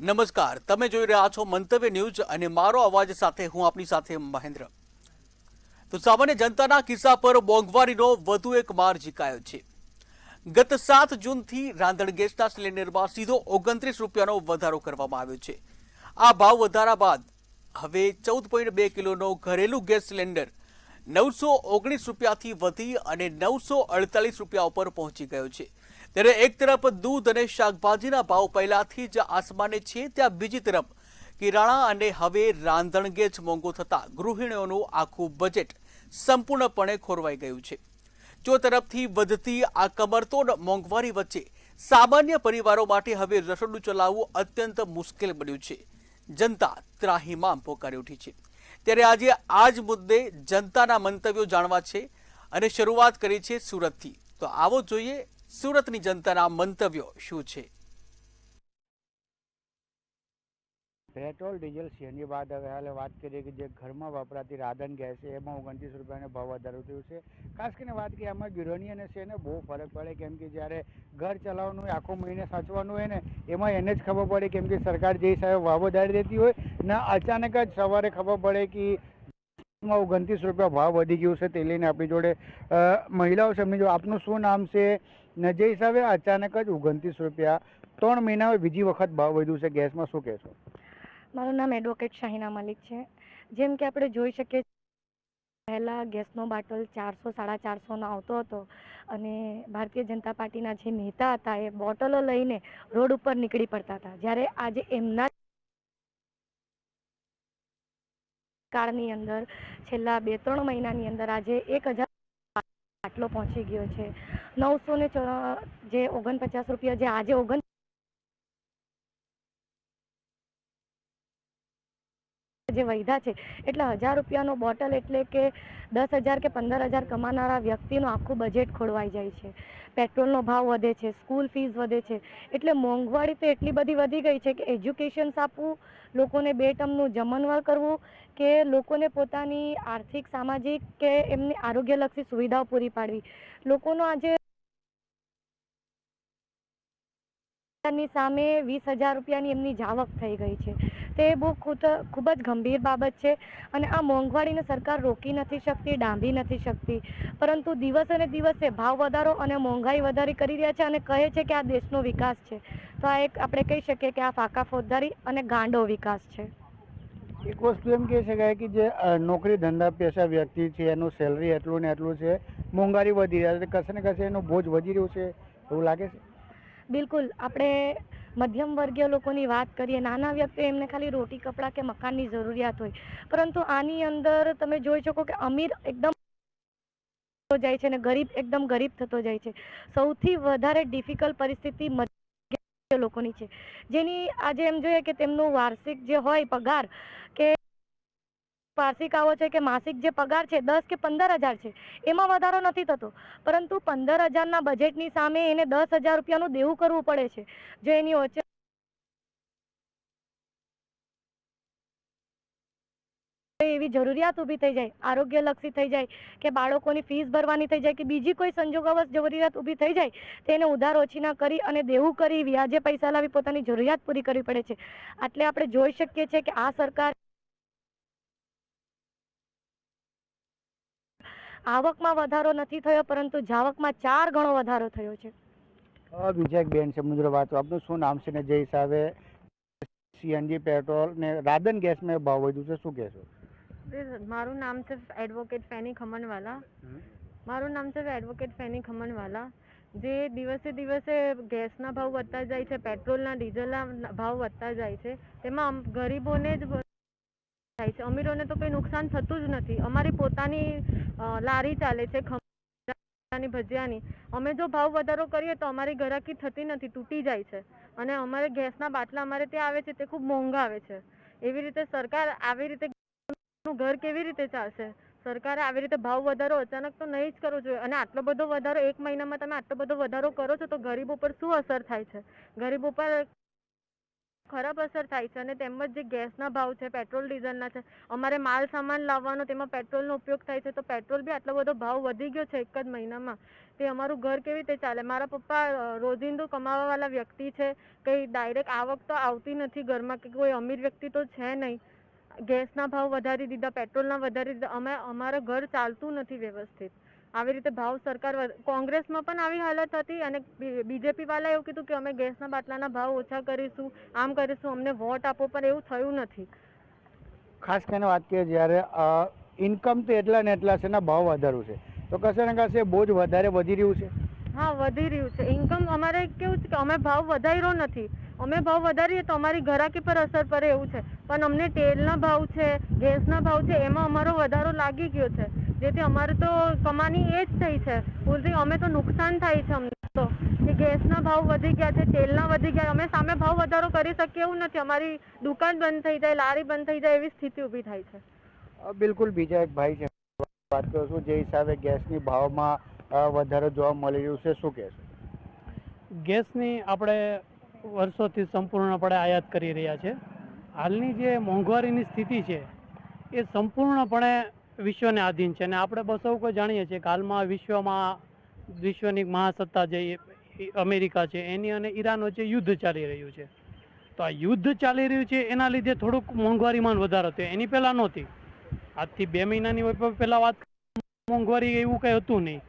નમસ્કાર, તમે જોઈ રહ્યા છો મંતવ્ય ન્યૂઝ અને મારો અવાજ સાથે હું આપની સાથે મહેન્દ્ર. તો સામાન્ય જનતાના કિસ્સા પર મોંઘવારીનો વધુ એક માર ઝીકાયો છે. ગત 7 જૂનથી રાંધણ ગેસના સિલિન્ડરમાં સીધો 29 રૂપિયાનો વધારો કરવામાં આવ્યો છે. આ ભાવ વધારા બાદ હવે 14.2 કિલોનો ઘરેલું ગેસ સિલિન્ડર 919 રૂપિયાથી વધી અને 948 રૂપિયા ઉપર પહોંચી ગયો છે. ત્યારે એક તરફ દૂધ અને શાકભાજીના ભાવ પહેલાથી જ આસમાને છે, ત્યાં બીજી તરફ કિરાણા અને હવે રાંધણ ગેસ મોંઘો થતા ગૃહિણીઓનું આખું બજેટ સંપૂર્ણપણે ખોરવાઈ ગયું છે. જો તરફથી વધતી આ કમરતોડ મોંઘવારી વચ્ચે સામાન્ય પરિવારો માટે હવે રસોડું ચલાવવું અત્યંત મુશ્કેલ બન્યું છે. જનતા ત્રાહિમામ પોકારી ઉઠી છે. ત્યારે આજે આ જ મુદ્દે જનતાના મંતવ્યો જાણવા છે અને શરૂઆત કરી છે સુરતથી. તો આવો જોઈએ સુરતની જનતાના મંતવ્યો શું છે. પેટ્રોલ ડીઝલ સીએનજી બાદ હવે હાલ વાત કરીએ કે જે ઘરમાં વપરાતી રાંધણ ગેસ છે એમાં 29 રૂપિયાનો ભાવ વધારો થયો છે. ખાસ કરીને વાત કરીએ આમાં ગૃહિણી અને છે ને બહુ ફરક પડે, કેમ કે જ્યારે ઘર ચલાવવાનું હોય, આખો મહિને સાચવાનું હોય ને એમાં એને જ ખબર પડે, કેમ કે સરકાર જે હિસાબે ભાવ વધારી દેતી હોય ને અચાનક જ સવારે ખબર પડે કે 29 રૂપિયા ભાવ વધી ગયું છે. તે લઈને આપણી જોડે મહિલાઓ છે. એમની જો આપનું શું નામ છે ને જે હિસાબે અચાનક જ 29 રૂપિયા 3 મહિના બીજી વખત ભાવ વધ્યું છે ગેસમાં, શું કહેશો? મારું નામ એડવોકેટ શાહિના મલિક છે. જેમ કે આપણે જોઈ શકીએ પહેલાં ગેસનો બાટલ 400-450નો આવતો હતો અને ભારતીય જનતા પાર્ટીના જે નેતા હતા એ બોટલો લઈને રોડ ઉપર નીકળી પડતા હતા. જ્યારે આજે એમના કાળની અંદર છેલ્લા 2-3 મહિનાની અંદર આજે 1000 બાટલો પહોંચી ગયો છે. 900 જે 49 રૂપિયા જે આજે જે વૈધા છે એટલે 1000 રૂપિયાનો બોટલ એટલે કે 10,000 કે 15,000 કમાનારા વ્યક્તિનું આખું બજેટ ખોરવાઈ જાય છે. પેટ્રોલનો ભાવ વધે છે, સ્કૂલ ફીસ વધે છે, એટલે મોંઘવારી તો એટલી બધી વધી ગઈ છે કે એજ્યુકેશન્સ આપવું, લોકોને 2 ટર્મનું જમણવાર કરવું કે લોકોને પોતાની આર્થિક, સામાજિક કે એમની આરોગ્યલક્ષી સુવિધાઓ પૂરી પાડવી, લોકોનો આજે ની સામે 20,000 રૂપિયાની એમની જાવક થઈ ગઈ છે. તે બહુ ખૂબ જ ગંભીર બાબત છે અને આ મોંઘવારીને સરકાર રોકી નથી શકતી, ડાંભી નથી શકતી, પરંતુ દિવસે ને દિવસે ભાવ વધારો અને મોંઘાઈ વધારી કરી રહ્યા છે અને કહે છે કે આ દેશનો વિકાસ છે. તો આ એક આપણે કહી શકીએ કે આ ફાકા ફોજદારી અને ગાંડો વિકાસ છે. એક વસ્તુ એમ કહી શકાય કે જે નોકરી ધંધા પેશા વ્યક્તિ છે એનું સેલરી એટલું ને એટલું છે, મોંઘવારી વધી રહ્યા છે, કશે ને કશે એનો બોજ વધી રહ્યો છે એવું લાગે છે. બિલકુલ. આપણે મધ્યમ વર્ગીય લોકોની વાત કરીએ, નાના વ્યક્તિઓ એમને ખાલી રોટી કપડાં કે મકાનની જરૂરિયાત હોય, પરંતુ આની અંદર તમે જોઈ શકો કે અમીર એકદમ જાય છે અને ગરીબ એકદમ ગરીબ થતો જાય છે. સૌથી વધારે ડિફિકલ્ટ પરિસ્થિતિ મધ્ય લોકોની છે, જેની આજે એમ જોઈએ કે તેમનું વાર્ષિક જે હોય પગાર કે વાર્ષિક આવો છે કે માસિક જે પગાર છે 10 કે 15,000 છે, એમાં વધારો નથી થતો, પરંતુ 15,000ના બજેટની સામે એને 10,000 રૂપિયાનું દેવું કરવું પડે છે. જો એની ઓછે એવી જરૂરિયાત ઊભી થઈ જાય, આરોગ્યલક્ષી થઈ જાય કે બાળકોની ફીસ ભરવાની થઈ જાય કે બીજી કોઈ સંજોગોવશ જરૂરિયાત ઊભી થઈ જાય, તેને ઉધાર ઓછીના કરી અને દેવું કરી વ્યાજે પૈસા લાવી પોતાની જરૂરિયાત પૂરી કરવી પડે છે. એટલે આપણે જોઈ શકીએ છીએ કે આ સરકાર આવકમાં વધારો નથી થયો, પરંતુ જાવકમાં 4 ગણો વધારો થયો છે. બીજા એક બેન છે, મુજબ વાત આપનું શું નામ છે ને જે હિસાબે સીએનજી પેટ્રોલ ને રાંધણ ગેસમાં ભાવ વધ્યું છે, શું કહેશો? મારું નામ છે એડવોકેટ ફેની ખમણવાલા. જે દિવસે દિવસે ગેસના ભાવ વધતા જાય છે, પેટ્રોલના ડીઝલના ભાવ વધતા જાય છે, તેમાં ગરીબોને જ થાય છે, અમીરોને તો કંઈ નુકસાન થતું જ નથી. અમારી પોતાની લારી ચાલે છે ખમણની, ભજીયાની. અમે જો ભાવ વધારો કરીએ તો અમારી ઘરાકી થતી નથી, તૂટી જાય છે, અને અમારે ગેસના બાટલા અમારે ત્યાં આવે છે તે ખૂબ મોંઘા આવે છે. એવી રીતે સરકાર આવી રીતે ઘર કેવી રીતે ચાલશે? સરકારે આવી રીતે ભાવ વધારો અચાનક તો નહીં જ કરવો જોઈએ. અને આટલો બધો વધારો એક મહિનામાં તમે આટલો બધો વધારો કરો છો તો ગરીબો પર શું અસર થાય છે? ગરીબો પર ખરાબ અસર થાય છે. અને તેમજ જે ગેસના ભાવ છે, પેટ્રોલ ડીઝલના છે, અમારે માલ સામાન લાવવાનો તેમાં પેટ્રોલનો ઉપયોગ થાય છે, તો પેટ્રોલ બી આટલો બધો ભાવ વધી ગયો છે એક જ મહિનામાં. તે અમારું ઘર કેવી રીતે ચાલે? મારા પપ્પા રોજિંદુ કમાવાવાળા વ્યક્તિ છે, કંઈ ડાયરેક્ટ આવક તો આવતી નથી ઘરમાં, કે કોઈ અમીર વ્યક્તિ તો છે નહીં. ગેસના ભાવ વધારી દીધા, પેટ્રોલના વધારી દીધા, અમારા ઘર ચાલતું નથી વ્યવસ્થિત. આવી રીતે ભાવ સરકાર કોંગ્રેસમાં પણ આવી હાલત હતી, અને બીજેપી વાળા એવું કીધું કે અમે ગેસના બાટલાના ભાવ ઓછા કરીશું, આમ કરીશું, અમને વોટ આપો, પણ એવું થયું નથી. ખાસ કરીને વાત કરીએ જ્યારે ઇન્કમ તો એટલા ને એટલા છે ને ભાવ વધારું છે, તો કશે ને કશે બહુ જ વધારે વધી રહ્યું છે. હા, વધી રહ્યું છે. ઇન્કમ અમારે કેવું છે કે અમે ભાવ વધાર્યો નથી. અમે ભાવ વધારીએ તો અમારી ઘરાકી પર અસર પડે એવું છે, પણ અમને તેલના ભાવ છે, ગેસના ભાવ છે, એમાં અમારો વધારો લાગી ગયો છે, જેથી અમારે તો કમાણી એ જ થઈ છે. ઉલટી અમે તો નુકસાન થાય છે અમને તો, કે ગેસના ભાવ વધી ગયા છે, તેલના વધી ગયા. અમે સામે ભાવ વધારો કરી શકીએ એવું નથી. અમારી દુકાન બંધ થઈ જાય, લારી બંધ થઈ જાય, એવી સ્થિતિ ઊભી થાય છે. બિલકુલ. બીજા એક ભાઈ છે, વાત કરું છું, જે હિસાબે ગેસની ભાવમાં વધારો જોવા મળી રહ્યું છે, શું કહેશો? ગેસની આપણે વર્ષોથી સંપૂર્ણપણે આયાત કરી રહ્યા છે. હાલની જે મોંઘવારીની સ્થિતિ છે એ સંપૂર્ણપણે વિશ્વને આધીન છે, અને આપણે સૌ કોઈ જાણીએ છીએ કે હાલમાં વિશ્વની મહાસત્તા જે અમેરિકા છે એની અને ઈરાન વચ્ચે યુદ્ધ ચાલી રહ્યું છે. તો આ યુદ્ધ ચાલી રહ્યું છે એના લીધે થોડુંક મોંઘવારીમાં વધારો થયો, એની પહેલાં નહોતી. આજથી 2 મહિનાની પહેલાં વાત મોંઘવારી એવું કંઈ હતું નહીં,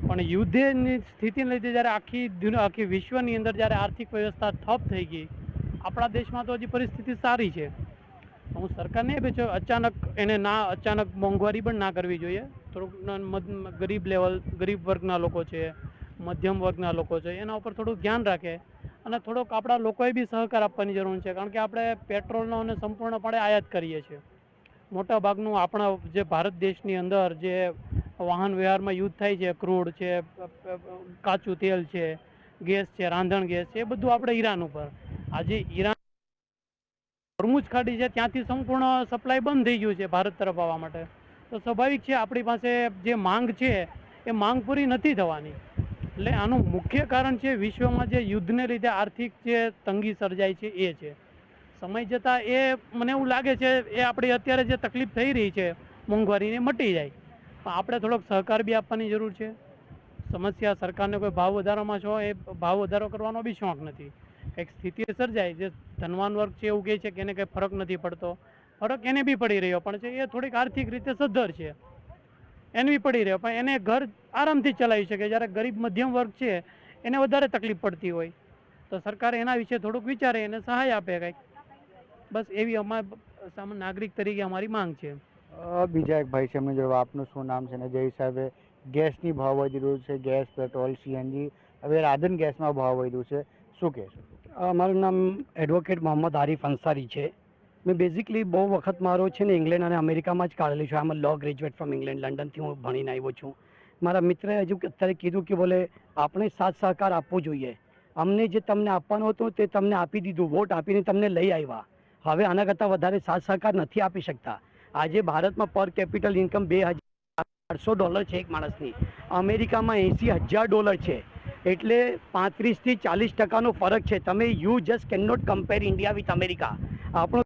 પણ યુદ્ધની સ્થિતિને લીધે જ્યારે આખી વિશ્વની અંદર જ્યારે આર્થિક વ્યવસ્થા ઠપ થઈ ગઈ, આપણા દેશમાં તો હજી પરિસ્થિતિ સારી છે. હું સરકારને એ પૂછ્યું, અચાનક મોંઘવારી પણ ના કરવી જોઈએ. થોડુંક ગરીબ વર્ગના લોકો છે, મધ્યમ વર્ગના લોકો છે, એના ઉપર થોડુંક ધ્યાન રાખે, અને થોડોક આપણા લોકોએ બી સહકાર આપવાની જરૂર છે. કારણ કે આપણે પેટ્રોલનો અને સંપૂર્ણપણે આયાત કરીએ છીએ. મોટા ભાગનું આપણા જે ભારત દેશની અંદર જે વાહન વ્યવહારમાં યુઝ થાય છે, ક્રૂડ છે, કાચું તેલ છે, ગેસ છે, રાંધણ ગેસ છે, એ બધું આપણે ઈરાન ઉપર. આજે ઈરાન હોર્મુઝ ખાડી છે ત્યાંથી સંપૂર્ણ સપ્લાય બંધ થઈ ગયું છે ભારત તરફ આવવા માટે. તો સ્વાભાવિક છે આપણી પાસે જે માંગ છે એ માંગ પૂરી નથી થવાની. એટલે આનું મુખ્ય કારણ છે વિશ્વમાં જે યુદ્ધને લીધે આર્થિક જે તંગી સર્જાય છે એ છે. સમય જતાં એ મને એવું લાગે છે એ આપણી અત્યારે જે તકલીફ થઈ રહી છે મોંઘવારીને મટી જાય, પણ આપણે થોડોક સહકાર બી આપવાની જરૂર છે. સમસ્યા સરકારને કોઈ ભાવ વધારામાં છો એ ભાવ વધારો કરવાનો બી શોખ નથી. એક સ્થિતિ સર્જાય જે ધનવાન વર્ગ છે એવું કહે છે કે એને કંઈ ફરક નથી પડતો, ફરક એને બી પડી રહ્યો પણ છે. એ થોડીક આર્થિક રીતે સદ્ધર છે, એને બી પડી રહ્યો, પણ એને ઘર આરામથી ચલાવી શકે. જ્યારે ગરીબ મધ્યમ વર્ગ છે એને વધારે તકલીફ પડતી હોય, તો સરકાર એના વિશે થોડુંક વિચારે અને સહાય આપે કંઈક. બસ એવી અમારા નાગરિક તરીકે અમારી માંગ છે. બીજા એક ભાઈ છે, એમની જોડે આપનું શું નામ છે, ને જે હિસાબે ગેસની ભાવ વધી રહ્યું છે, ગેસ, પેટ્રોલ, CNG, હવે રાધન ગેસમાં ભાવ વધ્યું છે, શું કહેશો? મારું નામ એડવોકેટ મોહમ્મદ આરિફ અંસારી છે. મેં બેઝિકલી બહુ વખત મારો છે ને ઇંગ્લેન્ડ અને અમેરિકામાં જ કાઢેલું છે. આમ લો ગ્રેજ્યુએટ ફ્રોમ ઇંગ્લેન્ડ, લંડનથી હું ભણીને આવ્યો છું. મારા મિત્રએ હજુ અત્યારે કીધું કે બોલે આપણે સાથ સહકાર આપવો જોઈએ. અમને જે તમને આપવાનું હતું તે તમને આપી દીધું, વોટ આપીને તમને લઈ આવ્યા. હવે આના કરતાં વધારે સાથ સહકાર નથી આપી શકતા. આજે ભારતમાં પર કેપિટલ ઇન્કમ $2,800 છે એક માણસની. અમેરિકામાં $80,000 છે. એટલે 35 થી 40% ફરક છે. તમે you just can not compare India with America. આપણો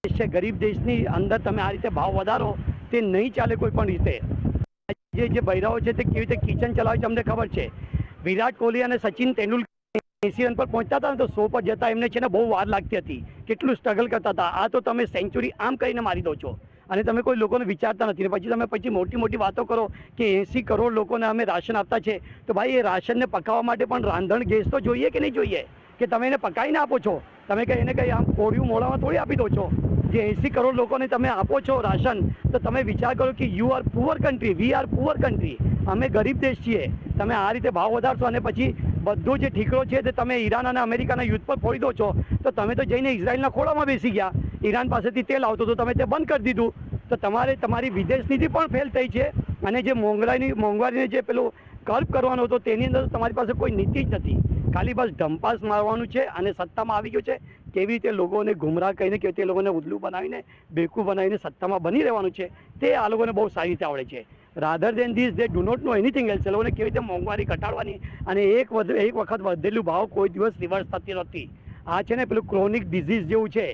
દેશ છે, ગરીબ દેશની અંદર તમે આ રીતે ભાવ વધારો તે નહીં ચાલે કોઈ પણ રીતે. જે બૈરાઓ છે તે કેવી રીતે કિચન ચલાવે છે અમને ખબર છે. વિરાટ કોહલી અને સચિન તેંડુલકર 80 રન પર પહોંચતા હતા ને તો 100 પર જતા એમને છે ને બહુ વાર લાગતી હતી. કેટલું સ્ટ્રગલ કરતા હતા. આ તો તમે સેન્ચુરી આમ કરીને મારી દો છો અને તમે કોઈ લોકોને વિચારતા નથી. પછી મોટી મોટી વાતો કરો કે 80 કરોડ લોકોને અમે રાશન આપતા છે. તો ભાઈ એ રાશનને પકાવવા માટે પણ રાંધણ ગેસ તો જોઈએ કે નહીં જોઈએ? કે તમે એને પકાવીને આપો છો? તમે કંઈ એને કંઈ આમ કોળિયું મોડામાં થોડી આપી દો છો. જે 80 કરોડ લોકોને તમે આપો છો રાશન, તો તમે વિચાર કરો કે you are poor country, we are poor country. અમે ગરીબ દેશ છીએ. તમે આ રીતે ભાવ વધારશો અને પછી બધો જે ઠીકરો છે તે તમે ઈરાન અને અમેરિકાના યુદ્ધ પર ફોડી દો છો. તો તમે તો જઈને ઇઝરાયલના ખોળામાં બેસી ગયા. ઈરાન પાસેથી તેલ આવતું તો તમે તે બંધ કરી દીધું. તો તમારી વિદેશ નીતિ પણ ફેલ થઈ છે. અને જે મોંઘવારીને જે પેલું કર્બ કરવાનો હતો તેની અંદર તમારી પાસે કોઈ નીતિ જ નથી. ખાલી બસ ઢંપાસ મારવાનું છે અને સત્તામાં આવી ગયું છે. કેવી રીતે લોકોને ગુમરાહ કરીને કે તે લોકોને ઉદલું બનાવીને બેકૂફ બનાવીને સત્તામાં બની રહેવાનું છે તે આ લોકોને બહુ સારી રીતે આવડે છે. Rather than this they do not know anything else. એ લોકોને કેવી રીતે મોંઘવારી ઘટાડવાની અને એક વખત વધેલું ભાવ કોઈ દિવસ રિવર્સ થતી નથી. આ છે ને પેલું ક્રોનિક ડિઝીઝ જેવું છે.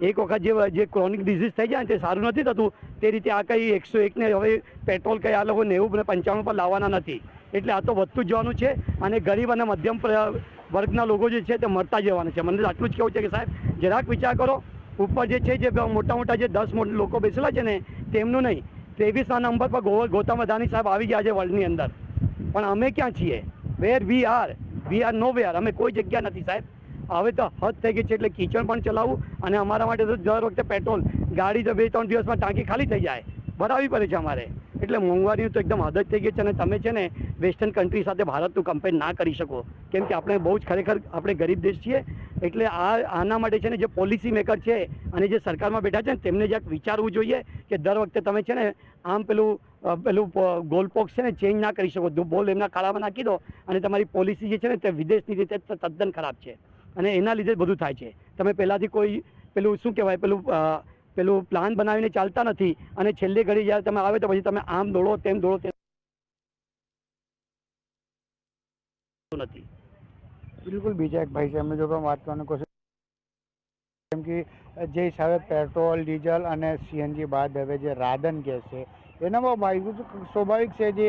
એક વખત જે ક્રોનિક ડિઝીઝ થઈ જાય ને તે સારું નથી થતું, તે રીતે આ કંઈ 101 ને હવે પેટ્રોલ કંઈ આ લોકો 90 ને 95 પર લાવવાના નથી. એટલે આ તો વધતું જ જવાનું છે અને ગરીબ અને મધ્યમ વર્ગના લોકો જે છે તે મળતા જવાના છે. મને આટલું જ કહેવું છે કે સાહેબ જરાક વિચાર કરો. ઉપર જે છે જે મોટા મોટા જે 10 લોકો બેસેલા છે ને તેમનું નહીં, 23ના નંબર પર ગૌતમ અદાણી સાહેબ આવી ગયા છે વર્લ્ડની અંદર. પણ અમે ક્યાં છીએ? વેર વી આર નો વેર. અમે કોઈ જગ્યા નથી સાહેબ. હવે તો હદ થઈ ગઈ છે. એટલે કિચન પણ ચલાવવું અને અમારા માટે તો દર વખતે પેટ્રોલ ગાડી તો 2-3 દિવસમાં ટાંકી ખાલી થઈ જાય, ભરાવી પડે છે અમારે. એટલે મોંઘવારીનું તો એકદમ હદ જ થઈ ગઈ છે. અને તમે છે ને વેસ્ટર્ન કન્ટ્રી સાથે ભારતનું કમ્પેર ના કરી શકો, કેમ કે આપણે બહુ જ ખરેખર આપણે ગરીબ દેશ છીએ. એટલે આના માટે છે ને જે પોલિસી મેકર છે અને જે સરકારમાં બેઠા છે ને તેમને જ્યાંક વિચારવું જોઈએ કે દર વખતે તમે છે ને આમ પેલું ગોલપોક્સ છે ને ચેન્જ ના કરી શકો. બોલ એમના ખાડામાં નાખી દો અને તમારી પોલિસી જે છે ને તે વિદેશની રીતે તદ્દન ખરાબ છે અને એના લીધે જ બધું થાય છે. તમે પહેલાંથી કોઈ પેલું શું કહેવાય પેલું પ્લાન બનાવીને ચાલતા નથી અને છેલ્લે ઘડી જ્યારે તમે આવે તો પછી તમે આમ દોડો તેમ નથી. બિલકુલ. બીજા એક ભાઈ છે એમને જો પણ વાત કરવાની કોશિશ, કેમ કે જે હિસાબે પેટ્રોલ ડીઝલ અને CNG બાદ હવે જે રાધન ગેસ છે એનામાં ભાઈ સ્વાભાવિક છે જે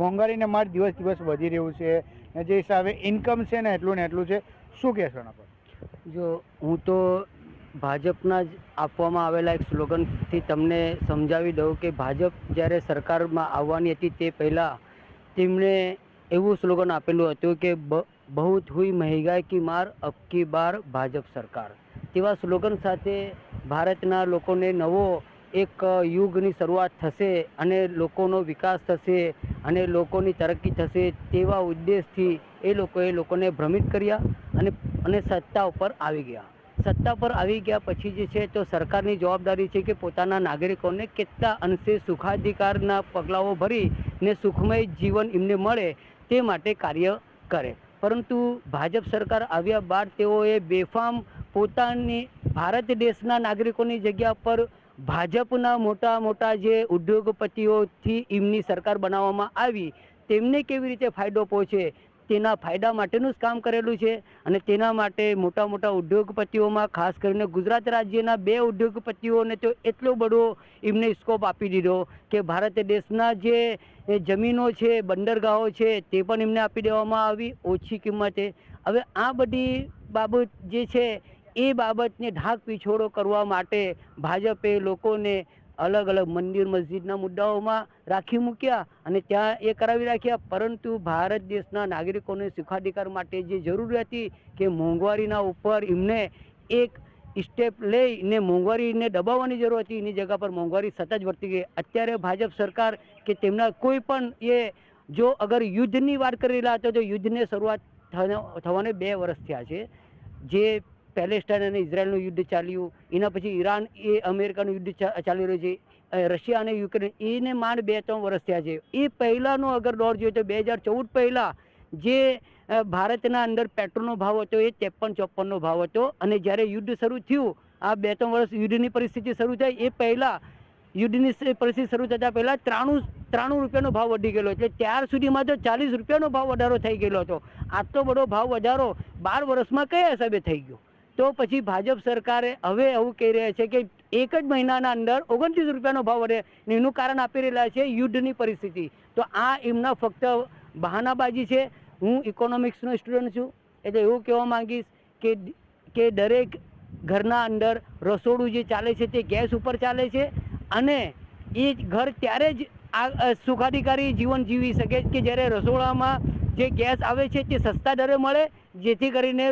મોંઘવારીને માર દિવસ દિવસ વધી રહ્યું છે અને જે હિસાબે ઇન્કમ છે ને એટલું છે. શું કહેશો એના પર? જો હું તો ભાજપના જ આપવામાં આવેલા એક સ્લોગનથી તમને સમજાવી દઉં કે ભાજપ જ્યારે સરકારમાં આવવાની હતી તે પહેલાં તેમણે એવું સ્લોગન આપેલું હતું કે બહુત હુઈ મહેંગાઈ કી માર અબ કી બાર ભાજપ સરકાર. તેવા સ્લોગન સાથે ભારતના લોકોને નવો એક યુગની શરૂઆત થશે અને લોકોનો વિકાસ થશે અને લોકોની તરક્કી થશે તેવા ઉદ્દેશથી લોકોને ભ્રમિત કર્યા અને સત્તા ઉપર આવી ગયા. સત્તા પર આવી ગયા પછી જે છે તો સરકારની જવાબદારી છે કે પોતાના નાગરિકોને કેટલા અંશે સુખાધિકારના પગલાઓ ભરીને સુખમય જીવન એમને મળે તે માટે કાર્ય કરે. પરંતુ ભાજપ સરકાર આવ્યા બાદ તેઓએ બેફામ પોતાની ભારત દેશના નાગરિકોની જગ્યા પર ભાજપના મોટા મોટા જે ઉદ્યોગપતિઓથી એમની સરકાર બનાવવામાં આવી તેમને કેવી રીતે ફાયદો પહોંચે તેના ફાયદા માટેનું જ કામ કરેલું છે. અને તેના માટે મોટા મોટા ઉદ્યોગપતિઓમાં ખાસ કરીને ગુજરાત રાજ્યના 2 ઉદ્યોગપતિઓને તો એટલો બધો એમને સ્કોપ આપી દીધો કે ભારત દેશના જે જમીનો છે, બંદરગાહો છે તે પણ એમને આપી દેવામાં આવી ઓછી કિંમતે. હવે આ બધી બાબત જે છે એ બાબતને ઢાક પીછોડો કરવા માટે ભાજપે લોકોને અલગ અલગ મંદિર મસ્જિદના મુદ્દાઓમાં રાખી મૂક્યા અને ત્યાં એ કરાવી રાખ્યા. પરંતુ ભારત દેશના નાગરિકોને સુખાધિકાર માટે જે જરૂર હતી કે મોંઘવારીના ઉપર એમને એક સ્ટેપ લઈને મોંઘવારીને દબાવવાની જરૂર હતી, એની જગ્યા પર મોંઘવારી સતત વધતી ગઈ. અત્યારે ભાજપ સરકાર કે તેમના કોઈ પણ જો અગર યુદ્ધની વાત કરી રહ્યા હતા તો યુદ્ધની શરૂઆત થવાને 2 વર્ષ થયા છે. જે પેલેસ્ટાઇન અને ઇઝરાયલનું યુદ્ધ ચાલ્યું, એના પછી ઈરાન અમેરિકાનું યુદ્ધ ચાલી રહ્યું છે, રશિયા અને યુક્રેન એને માંડ 2-3 વર્ષ થયા છે. એ પહેલાંનો અગર દોર જોઈએ તો 2014 પહેલાં જે ભારતના અંદર પેટ્રોલનો ભાવ હતો એ 53-54નો ભાવ હતો. અને જ્યારે યુદ્ધ શરૂ થયું, આ 2-3 વર્ષ યુદ્ધની પરિસ્થિતિ શરૂ થઈ એ પહેલાં યુદ્ધની પરિસ્થિતિ શરૂ થતાં પહેલાં 93 રૂપિયાનો ભાવ વધી ગયેલો. એટલે ત્યાર સુધીમાં તો 40 રૂપિયાનો ભાવ વધારો થઈ ગયેલો હતો. આટલો બધો ભાવ વધારો 12 વર્ષમાં કયા હિસાબે થઈ ગયો? તો પછી ભાજપ સરકારે હવે એવું કહી રહ્યા છે કે 1 જ મહિનાના અંદર 29 રૂપિયાનો ભાવ વધે. એનું કારણ આપી રહેલા છે યુદ્ધની પરિસ્થિતિ. તો આ એમના ફક્ત બહાનાબાજી છે. હું ઇકોનોમિક્સનો સ્ટુડન્ટ છું એટલે એવું કહેવા માંગીશ કે દરેક ઘરના અંદર રસોડું જે ચાલે છે તે ગેસ ઉપર ચાલે છે અને એ ઘર ત્યારે જ સુખાધિકારી જીવન જીવી શકે કે જ્યારે રસોડામાં જે ગેસ આવે છે તે સસ્તા દરે મળે, જેથી કરીને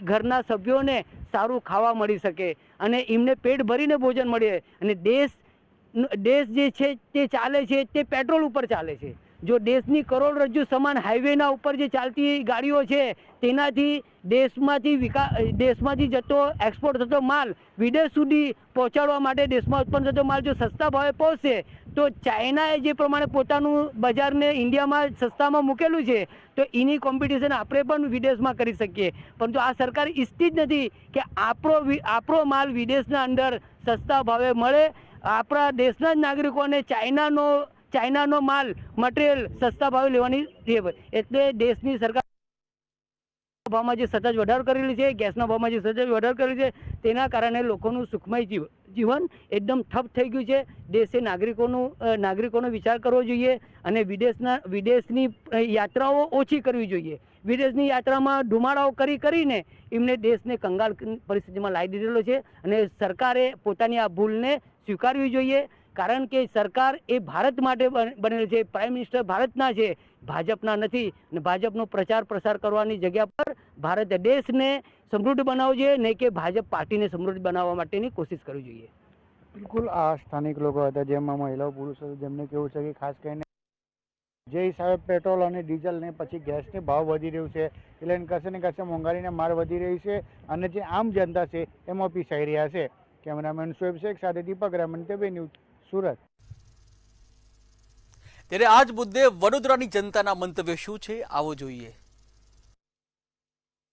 ઘરના સભ્યોને સારું ખાવા મળી શકે અને એમને પેટ ભરીને ભોજન મળે. અને દેશ જે છે તે ચાલે છે તે પેટ્રોલ ઉપર ચાલે છે. જો દેશની કરોડરજ્જુ સમાન હાઈવેના ઉપર જે ચાલતી ગાડીઓ છે તેનાથી દેશમાંથી જતો એક્સપોર્ટ થતો માલ વિદેશ સુધી પહોંચાડવા માટે દેશમાં ઉત્પન્ન થતો માલ જો સસ્તા ભાવે પહોંચશે તો ચાઇનાએ જે પ્રમાણે પોતાનું બજારને ઇન્ડિયામાં સસ્તામાં મૂકેલું છે તો એની કોમ્પિટિશન આપણે પણ વિદેશમાં કરી શકીએ. પરંતુ આ સરકાર ઈચ્છતી જ નથી કે આપણો માલ વિદેશના અંદર સસ્તા ભાવે મળે. આપણા દેશના જ નાગરિકોને ચાઇનાનો માલ મટીરિયલ સસ્તા ભાવે લેવાની છે. એટલે દેશની સરકાર ભાવમાં જે સતત વધારો કરેલી છે, ગેસના ભાવમાં જે સતત વધારો કરેલી છે, તેના કારણે લોકોનું સુખમય જીવન એકદમ ઠપ થઈ ગયું છે. દેશે નાગરિકોનો વિચાર કરવો જોઈએ અને વિદેશની યાત્રાઓ ઓછી કરવી જોઈએ. વિદેશની યાત્રામાં ધુમાડાઓ કરીને એમને દેશને કંગાળ પરિસ્થિતિમાં લાવી દીધેલો છે અને સરકારે પોતાની આ ભૂલને સ્વીકારવી જોઈએ. કારણ કે સરકાર એ ભારત માટે બનેલી છે, પ્રાઇમ મિનિસ્ટર ભારતના છે, ભાજપના નથી. અને ભાજપનો પ્રસાર કરવાની જગ્યા પર ભારત દેશને સમૃદ્ધ બનાવવો જોઈએ, નહીં કે ભાજપ પાર્ટીને સમૃદ્ધ બનાવવા માટેની કોશિશ કરવી જોઈએ. બિલકુલ આ સ્થાનિક લોકો હતા, જેમાં મહિલાઓ પુરુષો જેમને કેવું છે કે ખાસ કરીને જે હિસાબે પેટ્રોલ અને ડીઝલ ને પછી ગેસને ભાવ વધી રહ્યું છે એટલે કશે ને કશે મોંઘવારીને માર વધી રહી છે અને જે આમ જનતા છે એમાં પીસાઈ રહ્યા છે. કેમેરામેન શોએબ શેખ સાથે દીપક રામન, TV ન્યૂઝ, સુરત. ત્યારે આ જ મુદ્દે વડોદરાની જનતાના મંતવ્ય શું છે, આવો જોઈએ.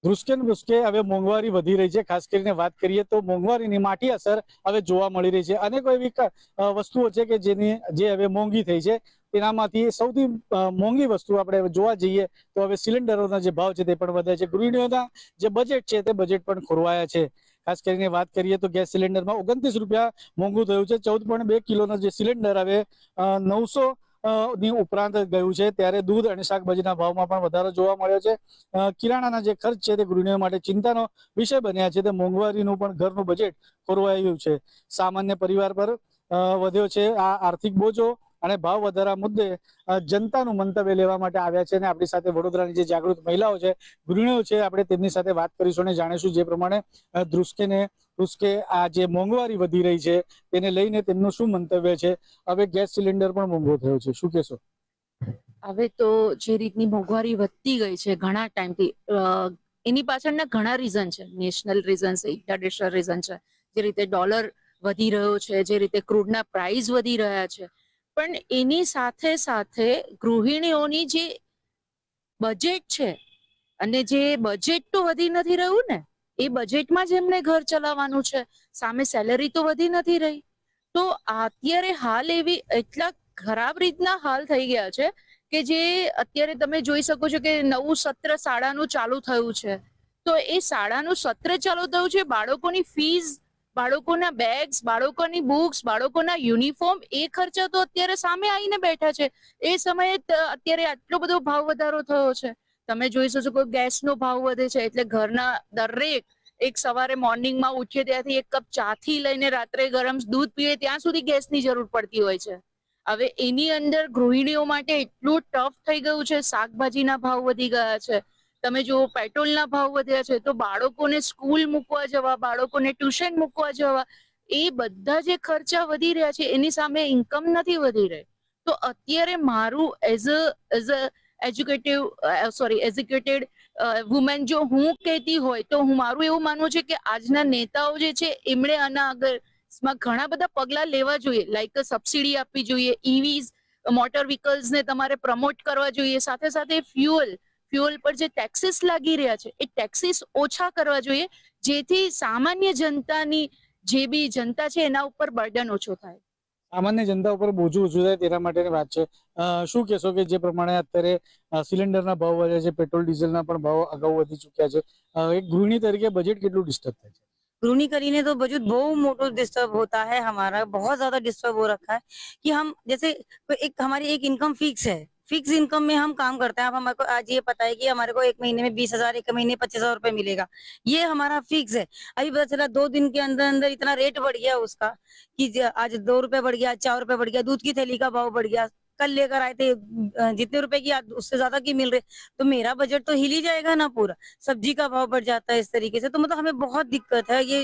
ધ્રુસકે ને ભ્રુસકે હવે મોંઘવારી વધી રહી છે. ખાસ કરીને વાત કરીએ તો મોંઘવારીની માઠી અસર હવે જોવા મળી રહી છે. અનેકો એવી વસ્તુઓ છે કે જે હવે મોંઘી થઈ છે. તેનામાંથી સૌથી મોંઘી વસ્તુ આપણે જોવા જઈએ તો હવે સિલિન્ડરોના જે ભાવ છે તે પણ વધ્યા છે. ગૃહિણીઓના જે બજેટ છે તે બજેટ પણ ખોરવાયા છે. ખાસ કરીને વાત કરીએ તો ગેસ સિલિન્ડરમાં 29 રૂપિયા મોંઘું થયું છે. 14.2 કિલોનો જે સિલિન્ડર હવે 900 ની ઉપરાંત ગયું છે. ત્યારે દૂધ અને શાકભાજીના ભાવમાં પણ વધારો જોવા મળ્યો છે. કિરાણાના જે ખર્ચ છે તે ગૃહિણીઓ માટે ચિંતાનો વિષય બન્યા છે. તે મોંઘવારીનું પણ ઘરનું બજેટ ખોરવાયું છે. સામાન્ય પરિવાર પર વધ્યો છે આ આર્થિક બોજો અને ભાવ વધારા મુદ્દે જનતાનું મંતવ્ય લેવા માટે આવ્યા છે અને આપણી સાથે વડોદરાની જે જાગૃત મહિલાઓ છે, ગૃહિણીઓ છે, આપણે તેમની સાથે વાત કરીશું અને જાણીશું જે પ્રમાણે ધ્રુસકે આ જે મોંઘવારી વધી રહી છે તેને લઈને તેમનું શું મંતવ્ય છે. હવે ગેસ સિલિન્ડર પણ મોંઘો થયો છે, શું કહેશો? હવે તો જે રીતની મોંઘવારી વધતી ગઈ છે ઘણા ટાઈમથી, એની પાછળના ઘણા રીઝન છે. નેશનલ રીઝન છે, ઇન્ટરનેશનલ રીઝન છે. જે રીતે ડોલર વધી રહ્યો છે, જે રીતે ક્રૂડના પ્રાઇસ વધી રહ્યા છે, પણ એની સાથે સાથે ગૃહિણીઓની જે બજેટ છે, અને જે બજેટ તો વધી નથી રહ્યું ને, એ બજેટમાં જ એમને ઘર ચલાવવાનું છે, સામે સેલેરી તો વધી નથી રહી. તો અત્યારે હાલ એવી એટલા ખરાબ રીતના હાલ થઈ ગયા છે કે જે અત્યારે તમે જોઈ શકો છો કે નવું સત્ર શાળાનું ચાલુ થયું છે. તો એ શાળાનું સત્ર ચાલુ થયું છે, બાળકોની ફીસ, બાળકોના બેગ્સ, બાળકોની બુક્સ, બાળકોના યુનિફોર્મ, એ ખર્ચા તો અત્યારે સામે આવીને બેઠા છે. એ સમયે અત્યારે આટલો બધો ભાવ વધારો થયો છે. તમે જોઈ શકો છો ગેસનો ભાવ વધે છે એટલે ઘરના દરેક એક સવારે મોર્નિંગમાં ઉઠીએ ત્યાંથી એક કપ ચા થી લઈને રાત્રે ગરમ દૂધ પીએ ત્યાં સુધી ગેસની જરૂર પડતી હોય છે. હવે એની અંદર ગૃહિણીઓ માટે એટલું ટફ થઈ ગયું છે. શાકભાજીના ભાવ વધી ગયા છે, તમે જુઓ પેટ્રોલના ભાવ વધ્યા છે, તો બાળકોને સ્કૂલ મૂકવા જવા, બાળકોને ટ્યુશન મૂકવા જવા, એ બધા જે ખર્ચા વધી રહ્યા છે એની સામે ઇન્કમ નથી વધી રહી. તો અત્યારે મારું એઝ અ એજ્યુકેટેડ વુમેન જો હું કહેતી હોય તો મારું એવું માનવું છે કે આજના નેતાઓ જે છે એમણે આના આગળમાં ઘણા બધા પગલા લેવા જોઈએ. લાઈક સબસિડી આપવી જોઈએ, ઈવીઝ મોટર વ્હીકલ્સને તમારે પ્રમોટ કરવા જોઈએ. સાથે સાથે ફ્યુઅલ પર જે ટેક્સીસ લાગી રહ્યા છે એ ટેક્સીસ ઓછા કરવા જોઈએ, જેથી સામાન્ય જનતાની જે બી જનતા છે એના ઉપર બર્ડન ઓછો થાય. સામાન્ય જનતા ઉપર બોજું ઓછું થાય તેના માટેની વાત છે. શું કહેશો કે જે પ્રમાણે અત્યારે સિલિન્ડરના ભાવ વધ્યા છે, પેટ્રોલ ડીઝલના પણ ભાવ અગાઉ વધી ચૂક્યા છે, એક ગૃહિણી તરીકે બજેટ કેટલું ડિસ્ટર્બ થાય છે? गृहिणी करीने तो बजट बहुत मोटो डिस्टर्ब होता है, हमारा बहुत ज्यादा डिस्टर्ब हो रखा है कि हम जैसे एक हमारी एक इनकम फिक्स है, फिक्स इनकम में हम काम करते हैं. अब हमारे को आज ये पता है कि हमारे को एक महीने में 20,000, एक महीने 25,000 रुपए मिलेगा, ये हमारा फिक्स है. अभी पता चला 2 दिन के अंदर अंदर इतना रेट बढ़ गया उसका कि आज 2 रुपए बढ़ गया, 4 रुपए बढ़ गया, दूध की थैली का भाव बढ़ गया. कल लेकर आए थे जितने रुपए की उससे ज्यादा की मिल रहे, तो मेरा बजट तो हिल ही जाएगा ना पूरा. सब्जी का भाव बढ़ जाता है इस तरीके से, तो मतलब हमें बहुत दिक्कत है. ये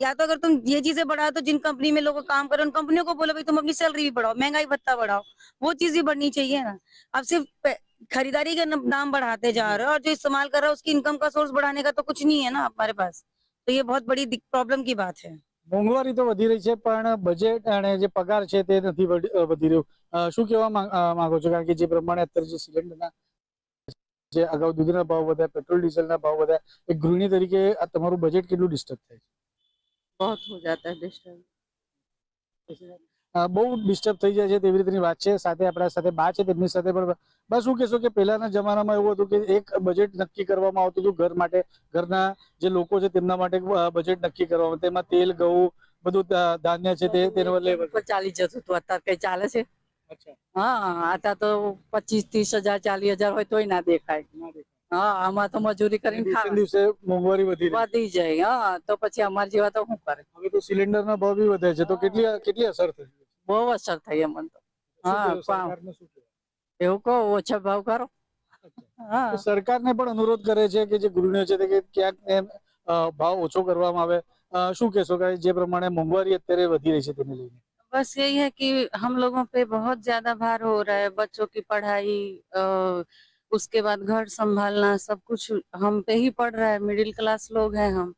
या तो अगर तुम ये चीजें बढ़ाओ तो जिन कंपनी में लोग काम कर रहे हैं उन कंपनियों को बोलो भाई तुम अपनी सैलरी भी बढ़ाओ, महंगाई भत्ता बढ़ाओ, वो चीज भी बढ़नी चाहिए ना. अब सिर्फ खरीदारी के दाम बढ़ाते जा रहे हो और जो इस्तेमाल कर रहा है उसकी इनकम का सोर्स बढ़ाने का तो कुछ नहीं है ना हमारे पास. तो ये बहुत बड़ी प्रॉब्लम की बात है. મોંઘવારી તો વધી રહી છે પણ બજેટ અને જે પગાર છે તે નથી વધી રહ્યું. શું કહેવા માંગો છો? કારણ કે જે પ્રમાણે અત્યારે જે સિલિન્ડરના જે અગાઉ દૂધના ભાવ વધ્યા, પેટ્રોલ ડીઝલના ભાવ વધ્યા, એક ગૃહિણી તરીકે આ તમારું બજેટ કેટલું ડિસ્ટર્બ થાય છે? बहुत हो जाता है डिस्टर्ब. બહુ ડિસ્ટર્બ થઈ જાય છે તેવી રીતની વાત છે. સાથે આપણા સાથે બા છે, તેમની સાથે પણ બસ શું કહેશો કે પહેલાના જમાનામાં એવું હતું કે એક બજેટ નક્કી કરવામાં આવતું હતું ઘર માટે, ઘરના જે લોકો છે તેમના માટે બજેટ નક્કી કરવામાં, તેમાં તેલ, ઘઉં, બધું ધાન્ય છે તેને બદલે ચાલી જતું હતું, અત્યારે કઈ ચાલે છે? અચ્છા, હા, અત્યારે તો 25-30 હજાર 40 હજાર હોય તોય ના દેખાય. હા, આમાં તો મજૂરી કરીને દિવસે ખાવા દિવસે મોંઘવારી વધી રહી છે. વધી જાય. હા, તો પછી અમારા જેવા તો શું કરે? હવે તો સિલિન્ડરના ભાવ બી વધે છે, તો કેટલી અસર થઈ? બહુ અસર થઈ અમને તો. શું હા, કહેવું સરકારને, શું કહેવું? એવું કહો, ઓછા ભાવ કરો. હા, તો સરકારને પણ અનુરોધ કરે છે કે જે ગૃહિણીઓ છે તે કે ક્યાંક એમ ભાવ ઓછો કરવામાં આવે. શું કહેશો કે જે પ્રમાણે મોંઘવારી અત્યારે વધી રહી છે તેને લઈને? बस यही है कि हम लोगों पे बहुत ज्यादा भार हो रहा है, बच्चों की पढ़ाई, उसके बाद घर संभालना, सब कुछ हम पे ही पड़ रहा है। मिडिल क्लास लोग हैं हम,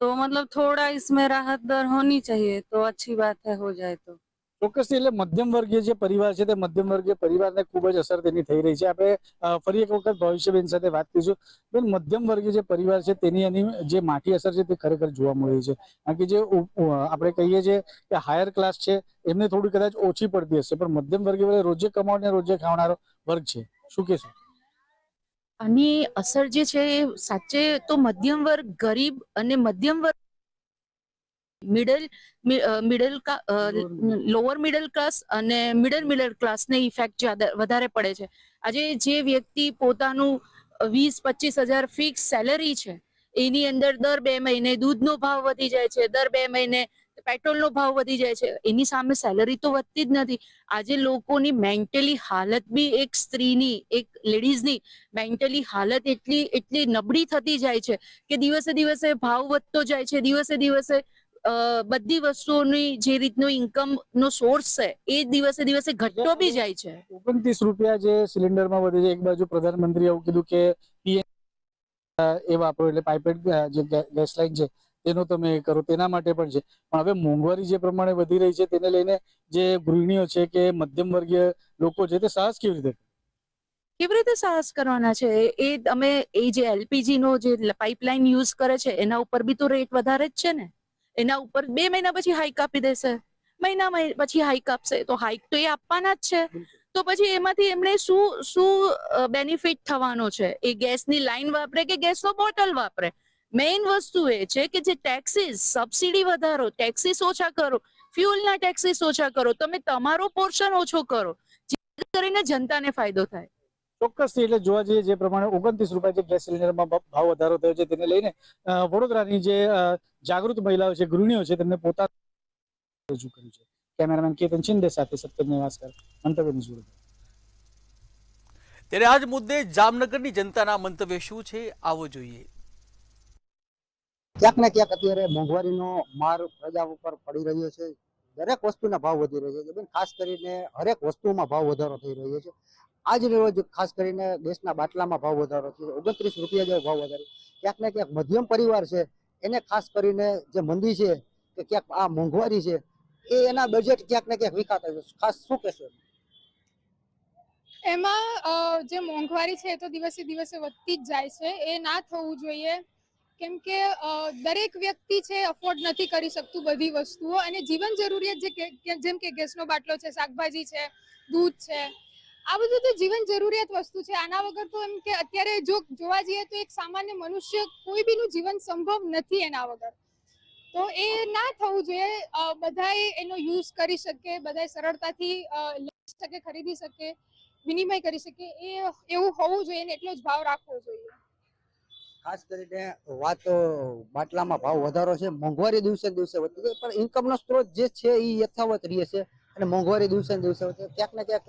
तो मतलब थोड़ा इसमें राहत दर होनी चाहिए तो अच्छी बात है, हो जाए तो। ચોક્કસથી એટલે મધ્યમ વર્ગીય જે પરિવાર છે તે મધ્યમ વર્ગીય પરિવારને ખૂબ જ અસર તેની થઈ રહી છે. આપણે ફરી એક વખત ભવિષ્યબેન સાથે વાત કરીશું. બેન, મધ્યમ વર્ગીય જે પરિવાર છે તેની એની જે માઠી અસર છે તે ખરેખર જોવા મળી રહી છે. કારણ કે જે આપણે કહીએ છીએ કે હાયર ક્લાસ છે એમને થોડી કદાચ ઓછી પડતી હશે, પણ મધ્યમ વર્ગીય રોજે કમાવને રોજે ખાવનારો વર્ગ છે. શું કહેશો? આની અસર જે છે એ સાચે તો મધ્યમ વર્ગ, ગરીબ અને મધ્યમ વર્ગ, મિડલ લોઅર મિડલ ક્લાસ અને મિડલ ક્લાસને ઇફેક્ટ વધારે પડે છે. આજે જે વ્યક્તિ પોતાનું 20-25 હજાર ફિક્સ સેલરી છે, એની અંદર દર 2 મહિને દૂધનો ભાવ વધી જાય છે, દર 2 મહિને પેટ્રોલનો ભાવ વધી જાય છે, એની સામે સેલરી તો વધતી જ નથી. આજે લોકોની મેન્ટલી હાલત બી, એક સ્ત્રીની, એક લેડીઝની મેન્ટલી હાલત એટલી નબળી થતી જાય છે કે દિવસે દિવસે ભાવ વધતો જાય છે, દિવસે દિવસે બધી વસ્તુઓની જે રીતનો ઇન્કમ નો સોર્સ છે એ દિવસે દિવસે ઘટતો બી જાય છે. 29 રૂપિયા જે સિલિન્ડરમાં વધે છે. એક બાજુ પ્રધાનમંત્રીએ એવું કીધું કે એ વાપરો, એટલે પાઇપેડ જે ગેસ લાઈન છે તેનો તમે કરો, તેના માટે પણ છે. પણ હવે મોંઘવારી જે પ્રમાણે વધી રહી છે તેને લઈને જે ગૃહિણીઓ છે કે મધ્યમ વર્ગીય લોકો છે તે સાહસ કેવી રીતે સાહસ કરવાના છે? એ તમે એ જે એલપીજી નો જે પાઇપલાઇન યુઝ કરે છે એના ઉપર બી તો રેટ વધારે જ છે ને. એના ઉપર 2 મહિના પછી હાઈક આપી દેશે, મહિના પછી હાઈક આપશે, તો હાઈક તો એ આપવાના જ છે. તો પછી એમાંથી એમને શું બેનિફિટ થવાનો છે? એ ગેસની લાઈન વાપરે કે ગેસનો બોટલ વાપરે? મેઇન વસ્તુ એ છે કે જે ટેક્સીસ, સબસિડી વધારો, ટેક્સીસ ઓછા કરો, ફ્યુઅલના ટેક્સીસ ઓછા કરો, તમે તમારો પોર્શન ઓછો કરો, જેથી કરીને જનતાને ફાયદો થાય. ચોક્કસથી એટલે જોવા જઈએ જે પ્રમાણે 29 રૂપિયા જે ગેસ સિલિન્ડરમાં ભાવ વધારો થયો છે તેને લઈને વડોદરાની જે જાગૃત મહિલાઓ છે, ગૃહિણીઓ છે, તેમને પોતાનું રજૂ કર્યું છે. કેમેરામેન કેતન શિંદે સાથે સત્યમ નિવાસકર, મંતવ્ય ન્યૂઝ વડોદરા. ત્યારે આજ મુદ્દે જામનગરની જનતાના મંતવ્ય શું છે, આવો જોઈએ. ક્યાંક ને ક્યાંક અત્યારે મોંઘવારીનો માર પ્રજા ઉપર પડી રહ્યો છે. દરેક વસ્તુના ભાવ વધી રહ્યો છે. ખાસ કરીને હરેક વસ્તુમાં ભાવ વધારો થઈ રહ્યો છે. આજ રોજ ખાસ કરીને ગેસના બાટલામાં ભાવ વધારો થયો, 29 રૂપિયા જેવો ભાવ વધારો. ક્યાંક ને ક્યાંક મધ્યમ પરિવાર છે એને ખાસ કરીને જે મંદી છે કે ક્યાંક આ મોંઘવારી છે એ એના બજેટ ક્યાંક ને ક્યાંક વિખાતા છે. ખાસ શું કહેશો? એમાં જે મોંઘવારી છે એ તો દિવસે દિવસે વધતી જ જાય છે. એ ના થવું જોઈએ, કેમ કે દરેક વ્યક્તિ છે અફોર્ડ નથી કરી શકતું બધી વસ્તુઓ, અને જીવન જરૂરિયાત જેમ કે ગેસનો બાટલો છે, શાકભાજી છે, દૂધ છે, આ બધું તો જીવન જરૂરિયાત વસ્તુ છે. આના વગર તો એમ કે અત્યારે જો જોવા જઈએ તો એક સામાન્ય મનુષ્ય કોઈ બીનું જીવન સંભવ નથી એના વગર. તો એ ના થવું જોઈએ. બધાએ એનો યુઝ કરી શકે, બધાએ સરળતાથી લઈ શકે, ખરીદી શકે, વિનિમય કરી શકે, એવું હોવું જોઈએ ને એટલો જ ભાવ રાખવો જોઈએ. ખાસ કરીને વાત બાટલામાં ભાવ વધારો છે, મોંઘવારી દિવસે દિવસે વધતી જાય, પણ ઇન્કમનો સ્ત્રોત જે છે એ યથાવત રહે છે અને મોંઘવારી દિવસે દિવસે વધે. ક્યાંક ને ક્યાંક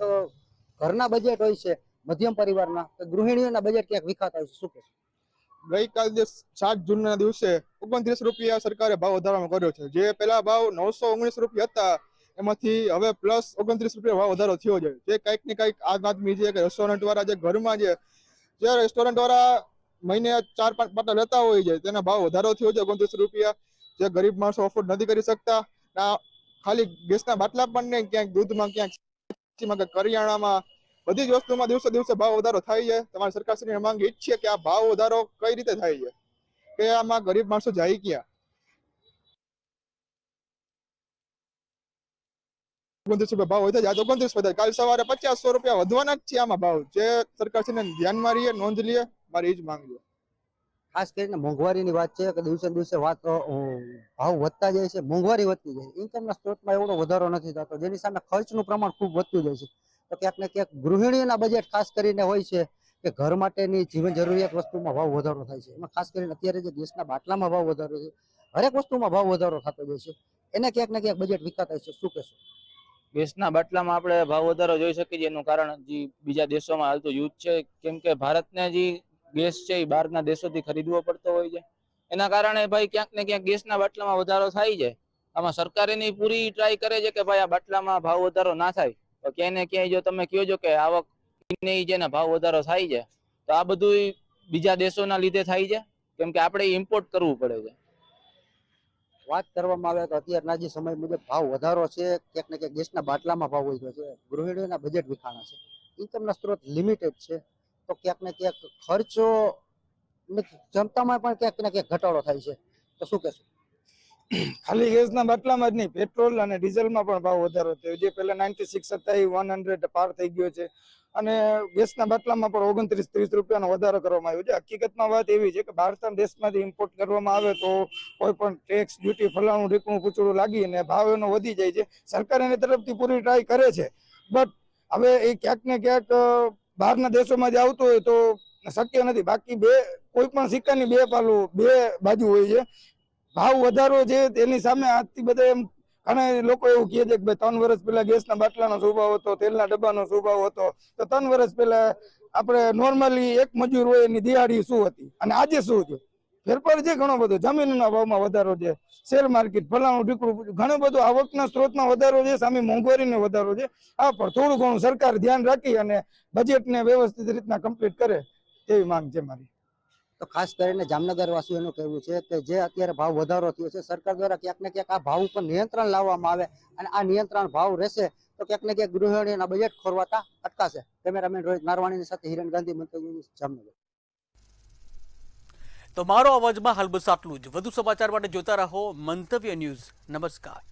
ઘરના બજેટ હોય છે મધ્યમ પરિવારના, ગૃહિણીઓના બજેટ ક્યાંક વિખાતા હોય છે. શું કહેશો? ગઈકાલ 7 જૂનના દિવસે 29 રૂપિયા સરકારે ભાવ વધારો કર્યો છે. જે પેલા ભાવ 919 રૂપિયા હતા એમાંથી હવે પ્લસ 29 રૂપિયા ભાવ વધારો થયો છે. જે કંઈક ને કંઈક આદમી છે કે રેસ્ટોરન્ટ વાળા જે ઘરમાં જે રેસ્ટોરન્ટ વાળા મહિને 4-5 બાટલા લેતા હોય છે તેના ભાવ વધારો થયો છે 29 રૂપિયા. જે ગરીબ માણસો અફોર્ડ નથી કરી શકતા, ખાલી ગેસના બાટલા પણ નહીં, ક્યાંક દૂધમાં, ક્યાંક કરિયાણામાં, બધી જ વસ્તુમાં દિવસે દિવસે ભાવ વધારો થાય છે. તમારી સરકારશ્રીની માંગ એ જ છે કે આ ભાવ વધારો કઈ રીતે થાય છે, કે આમાં ગરીબ માણસો જાય ક્યાં? ₹29 ભાવ વધે છે, આજ 29 વધે, કાલ સવારે 50-100 રૂપિયા વધવાના જ છે આમાં ભાવ. જે સરકાર છે ને ધ્યાનમાં રહીએ, નોંધ લઈએ, મારી એ જ માંગ છે. ખાસ કરીને મોંઘવારીની વાત છે કે દિવસે ને દિવસે ભાવ વધતા જાય છે, મોંઘવારી વધતી જાય છે. ઇન્કમના સ્ત્રોતમાં એવડો વધારો નથી થતો, જેની સામે ખર્ચનું પ્રમાણ ખૂબ વધતું જાય છે. તો ક્યાંક ને ક્યાંક ગૃહિણીઓના બજેટ ખાસ કરીને હોય છે કે ઘર માટેની જીવન જરૂરિયાત વસ્તુમાં ભાવ વધારો થાય છે. એમાં ખાસ કરીને અત્યારે જે ગેસના બાટલામાં ભાવ વધારો છે, હરેક વસ્તુમાં ભાવ વધારો થતો જાય છે, એને ક્યાંક ને ક્યાંક બજેટ વિકાસ છે. શું કહેશો? ગેસના બાટલામાં આપણે ભાવ વધારો જોઈ શકીએ છીએ. એનું કારણ જે બીજા દેશોમાં હાલતું યુદ્ધ છે, કેમ કે ભારતને જે ગેસ છે એ બહારના દેશોથી ખરીદવો પડતો હોય છે. એના કારણે ભાઈ ક્યાંક ને ક્યાંક ગેસના બાટલામાં વધારો થાય છે. આમાં સરકાર એની પૂરી ટ્રાય કરે છે કે ભાઈ આ બાટલામાં ભાવ વધારો ના થાય. તો ક્યાંય ને ક્યાંય જો તમે કહો છો કે આવક જેને ભાવ વધારો થાય છે, તો આ બધું બીજા દેશોના લીધે થાય છે, કેમ કે આપણે ઇમ્પોર્ટ કરવું પડે છે. વાત કરવામાં આવે તો અત્યારના જે સમય મુજબ ભાવ વધારો છે, ક્યાંક ને ક્યાંક ગેસના બાટલામાં ભાવ વધ્યો છે, ગૃહિણીઓના બજેટ વિખાણા છે, ઇન્કમના સ્ત્રોત લિમિટેડ છે, તો ક્યાંક ને ક્યાંક ખર્ચો ક્ષમતામાં પણ ક્યાંક ને ક્યાંક ઘટાડો થાય છે. તો શું કહેશો? ખાલી ગેસના બાટલામાં જ નહીં, પેટ્રોલ અને ડીઝલમાં પણ ભાવ વધારો થયો. જે પહેલા 96 હતા એ 100 પાર થઈ ગયો છે. અને ગેસના બાટલામાં પણ 29-30 રૂપિયાનો વધારો કરવામાં આવ્યો છે. હકીકતમાં વાત એવી છે કે બહારના દેશમાંથી ઇમ્પોર્ટ કરવામાં આવે તો કોઈ પણ ટેક્સ, ડ્યુટી, ફલાણું ઢીકણું પૂછડું લાગીને ભાવ એનો વધી જાય છે. સરકાર એની તરફથી પૂરી ટ્રાય કરે છે, બટ હવે એ ક્યાંક ને ક્યાંક બહારના દેશોમાં જે આવતું હોય તો શક્ય નથી. બાકી કોઈ પણ સિક્કાની બે બાજુ હોય છે. ભાવ વધારો છે તેની સામે આજથી બધા એમ ઘણા લોકો એવું કહે છે કે ભાઈ 3 વર્ષ પહેલા ગેસના બાટલાનો શું ભાવ હતો, તેલના ડબ્બાનો શું ભાવ હતો, તો 3 વર્ષ પહેલા આપણે નોર્મલી એક મજૂર હોય એની દિહાડી શું હતી અને આજે શું છે. ફેરફાર છે ઘણો બધો. જમીનના ભાવમાં વધારો છે, શેર માર્કેટ, ફલાણું ઢીકણું, ઘણું બધું આવકના સ્ત્રોતમાં વધારો છે, સામે મોંઘવારીનો વધારો છે. આ પર થોડું ઘણું સરકાર ધ્યાન રાખી અને બજેટને વ્યવસ્થિત રીતના કમ્પ્લીટ કરે તેવી માંગ છે મારી. તો ખાસ કરીને જામનગર વાસીઓનું કહેવું છે કે જે અત્યારે ભાવ વધારો થયો છે, સરકાર દ્વારા ક્યાંક ને ક્યાંક આ ભાવ ઉપર નિયંત્રણ લાવવામાં આવે અને આ નિયંત્રણ ભાવ રહેશે તો ક્યાંક ને ક્યાંક ગૃહિણીઓના બજેટ ખોરવાતા અટકાશે. કેમેરામેન રોહિત નારવાણીની સાથે હિરણ ગાંધી, મંતવ્ય ન્યૂઝ, જામનગર. તો મારો અવાજમાં હાલ બસ આટલું જ. વધુ સમાચાર માટે જોતા રહો મંતવ્ય ન્યૂઝ. નમસ્કાર.